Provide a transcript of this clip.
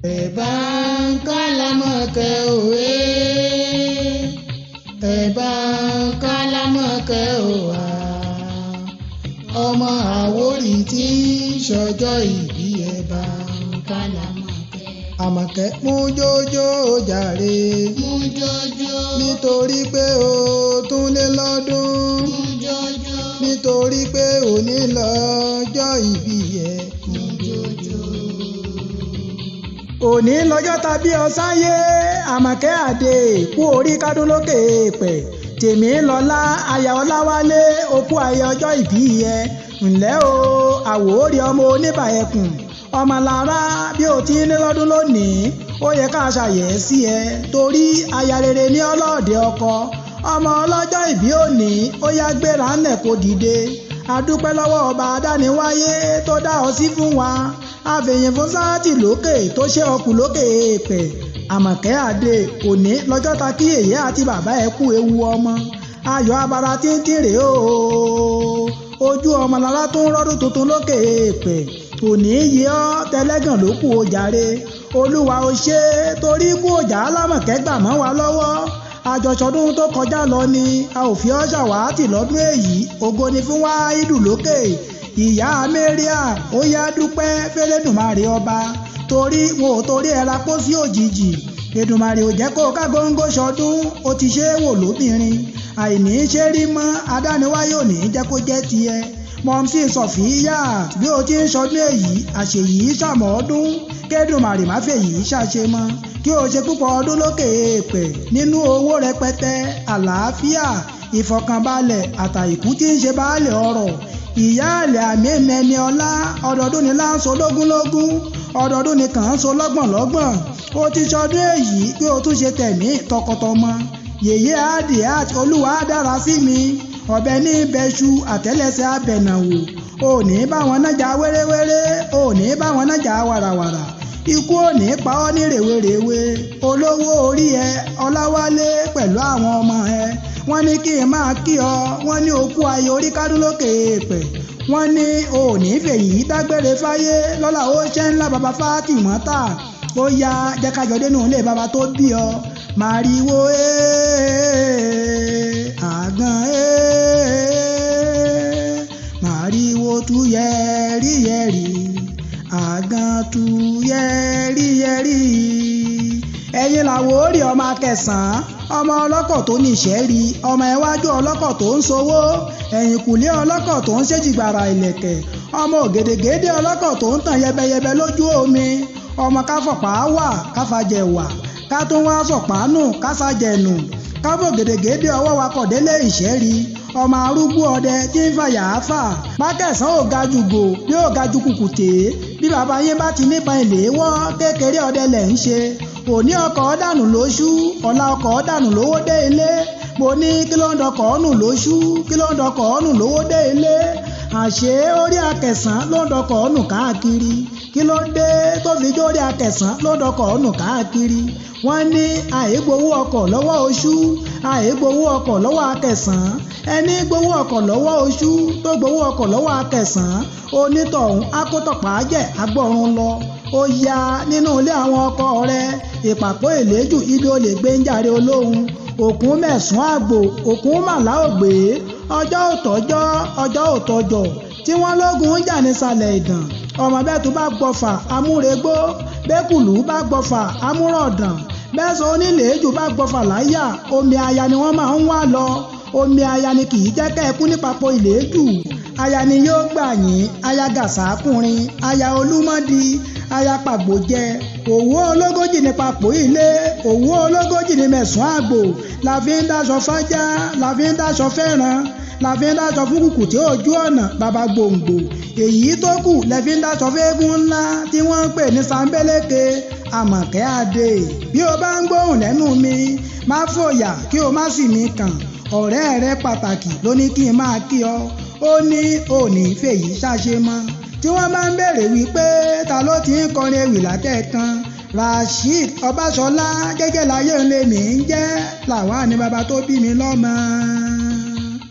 ẹ̀bá ń kálámọ̀kẹ́ òwe ẹ̀bá ń kálámọ̀kẹ́ òwà ọmọ Àwórì tí ṣọjọ́ ìbí ẹ̀bá ń kálámọ̀kẹ́. Àmọ̀kẹ́ mú jójó jàre mú jójó nítorí pé o tún lé lọ́dún mú jójó nítorí pé òní lọ́jọ́ ìbí ẹ. mú jójó. Òní lọ́jọ́ tàbí ọ̀sáyé Àmọ̀kẹ́ Àdè kú orí kádún lókè èèpẹ̀ Tèmílọ́lá aya Ọláwálé okú ayé ọjọ́ ìbí ẹ ǹlẹ́ o Àwórì ọmọ oníbàyẹ̀kùn ọmọ lára bí o ti ní lọ́dún lónìí ó yẹ ká ṣàyẹ̀sí ẹ torí aya rere ní ọlọ́ọ̀dẹ ọkọ ọmọ ọlọ́jọ́ ìbí òní ó yá gbéra ńlẹ̀ kó dìde adúpẹ́ lọ́wọ́ ọba adániwáyé tó dá ọ sí fún wa àfẹ̀yìn fún sáàtì lókè tó ṣe ọkù lókè èèpẹ̀ Àmọ̀kẹ́ Àdè òní lọ́jọ́ ta kí èyí àti bàbá ẹ kú ewu ọmọ ayọ̀ abara tíntín rèé o ojú ọmọ lára tó ń rọ́dún tuntun lókè èèpẹ̀ òní yìí ọ́ tẹlẹ́gàn ló kù ó jàre olúwa ó ṣe torí kú òjà Àmọ̀kẹ́ gbà mọ́ wa lọ́wọ́ àjọṣọdún tó kọjá lọ ni a ò fi ọ́ ṣàwátì lọ́dún èyí ògo ni fún wáídù lókè ìyá Mẹ́ríà ó yá dúpẹ́ fẹ́lẹ́dùmarè ọba torí wọn ò torí ẹra kó sí òjijì Èdùmarè ò jẹ́ kó ká góńgó ṣọdún ó ti ṣe é wò lóbìnrin àìní ṣe rí mọ́ adániwáyé ò ní jẹ́ kó jẹ́ tiẹ̀ mọ̀mísí Sọ̀fíyà bí o ti ń ṣọdún èyí àṣeyìí ṣàmọ́ ọdún k'Èdùmarè má fèyí ṣàṣe mọ́ kí o ṣe púpọ̀ ọdún lókè èèpẹ̀ nínú owó rẹpẹtẹ àlàáfíà ìfọ̀kànbalẹ̀ àtàìkú tí ń ṣe baálẹ̀ ọrọ̀ ìyá àlẹ́ àmì ẹni ọlá ọdọọdún ni láǹṣọ lógúnlógún ọdọọdún ni kàn án so lọ́gbọ̀nlọ́gbọ̀n ó ti ṣọdún èyí pé o tún ṣe tẹ̀mí tọkọtọmọ yèyé àdè àti olúwa dára sí mi ọ̀bẹ ní bẹ́ṣu àtẹ́lẹsẹ̀ abẹ̀nàwò ò ní bá wọn nájà wéréwéré ò ní bá wọn nájà wàràwàrà ikú ò ní pa ọ́ ní rèwerèwe olówó orí ẹ Ọláwálé pẹ̀lú àwọn ọmọ ẹ wọ́n ní kí n máa kí ọ wọ́n ní okú ayé orí kádún lókè èèpẹ̀ wọ́n ní o ò ní fèyí dágbére fáyé lọ́la ó ṣẹ́ ńlá baba Fátímọ́tà ó yá jẹ́ ká jọ dénú ilé baba tó bí ọ màrìwò àgàn màrìwò tú yẹ́rìyẹ́rì àgàn tú yẹ́rìyẹ́rì ẹ̀yin l'Àwórì ọmọ Akẹ̀sán ọmọ ọlọ́kọ̀ tó níṣẹ́ rí ọmọ iwájú ọlọ́kọ̀ tó ń sowó ẹ̀yìnkùlé ọlọ́kọ̀ tó ń ṣèjìgbàrà ìlẹ̀kẹ̀ ọmọ ògèdègèdè ọlọ́kọ̀ tó ń tàn yẹbẹyẹbẹ lójú omi ọmọ káfọ̀pá wà káfàjẹ̀ wà ká tún wá sọ̀pá nù kásàjẹ̀ nù káfọ̀ gèdègèdè ọwọ́ wa kọ̀ délé ìṣẹ́rí ọmọ arúgbó ọdẹ tí ń fàyà á fà Mákẹ̀sán ò ga jùgò bí ò ga ju kùkùté bí bàbá yín bá ti nípa ìléwọ́ kékeré ọdẹ lẹ̀ ń ṣe òní ọkọ̀ dànù lóṣù ọ̀la ọkọ̀ dànù lówó dé ilé mo ní kí ló ń dọkọ̀ ọ́nù lóṣù kí ló ń dọkọ̀ ọ́nù lówó dé ilé àṣé orí Akẹ̀sán ló ń dọkọ̀ ọ́nù káàkiri kí ló dé tó fi jó orí Akẹ̀sán ló ń dọkọ̀ ọ́nù káàkiri wọ́n ní àìgbowó ọkọ̀ lọ́wọ́ oṣù àìgbowó ọkọ̀ lọ́wọ́ Akẹ̀sán ẹni gbowó ọkọ̀ lọ́wọ́ oṣù tó gbowó ọkọ̀ lọ́wọ́ Akẹ̀sán onítọ̀hún akótọ̀pá jẹ́ agbọ́run lọ ó ya nínú ilé àwọn ọkọ rẹ̀ ìpàkó ìlẹ́jù ibi ó lè gbé ń jàre olóhùn òkun mẹ̀sùn àgbò òkun màlá ògbé ọjọ́ òtọ́jọ́ ọjọ́ òtọ́jọ́ tí wọ́n lógun ń jà nísàlẹ̀ ìdàn ọmọ bẹ́ẹ̀ tó bá gbọ́fà amúregbó bẹ́kùlù bá gbọ́fà amúrọ̀dàn bẹ́sọ̀ onílẹ̀ẹ́jù bá gbọ́fà láyà omi aya ni wọ́n máa ń wá lọ omi aya ni kì í jẹ́ kẹ́ẹ̀kú nípapọ̀ ìlẹ́jù aya ni yóò gbà yín aya gàsákùnrin aya olúmọ́dì aya pàgbòjẹ òwú ológójì ní papò ilé òwú ológójì ní mẹ̀sùn àgbò la fi ń dáṣọ fájá la fi ń dáṣọ fẹ́ràn la fi ń dáṣọ fún kùkù tí ojú ọ̀nà bàbá gbòǹgbò èyí tó kù lẹ fi ń dáṣọ fẹ́gún ńlá tí wọ́n ń pè ní sàǹbẹ̀lẹ̀kẹ̀ Àmọ̀kẹ́ Àdè bí o bá ń gbóhùn lẹ́nu mi má fòyà kí o má sì mí kàn ọ̀rẹ́ rẹ pàtàkì ló ní kí n máa kí ọ ó ní òní fèyí ṣàṣe mọ́ tí wọ́n bá ń béèrè wípé ta ló ti ń kọrin ewì látẹ̀kan Rasheed Ọbáṣọlá gẹ́gẹ́ láyé ń lé mi ń jẹ́ làwọn àní bàbá tó bí mi lọ́mọ.